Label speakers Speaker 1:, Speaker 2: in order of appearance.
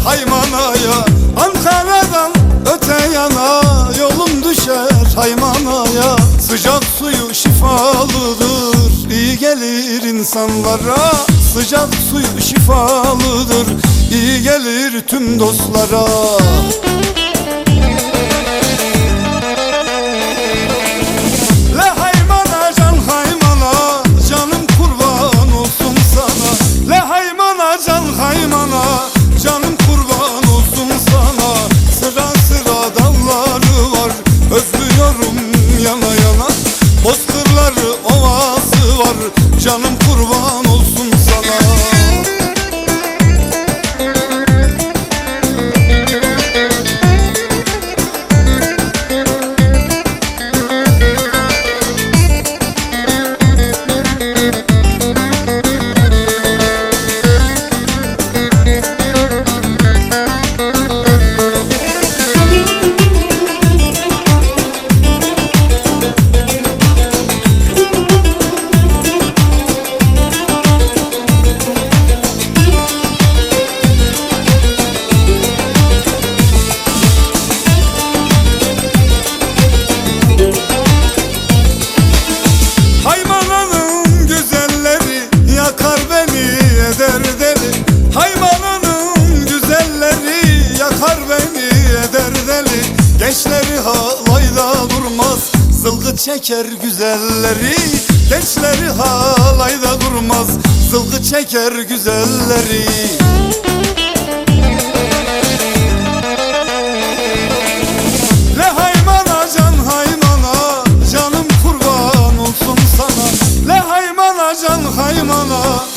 Speaker 1: Haymana'ya, Ankara'dan öte yana yolum düşer Haymana'ya. Sıcak suyu şifalıdır, iyi gelir insanlara. Sıcak suyu şifalıdır, iyi gelir tüm dostlara. Bozkırları ovası var, canım kurban olsun sana. Haymana'nın güzelleri yakar beni eder deli. Gençleri halayda durmaz, zılgıt çeker güzelleri. Gençleri halayda durmaz, zılgıt çeker güzelleri. Le Haymana can Haymana, canım kurban olsun sana. Le Haymana can Haymana,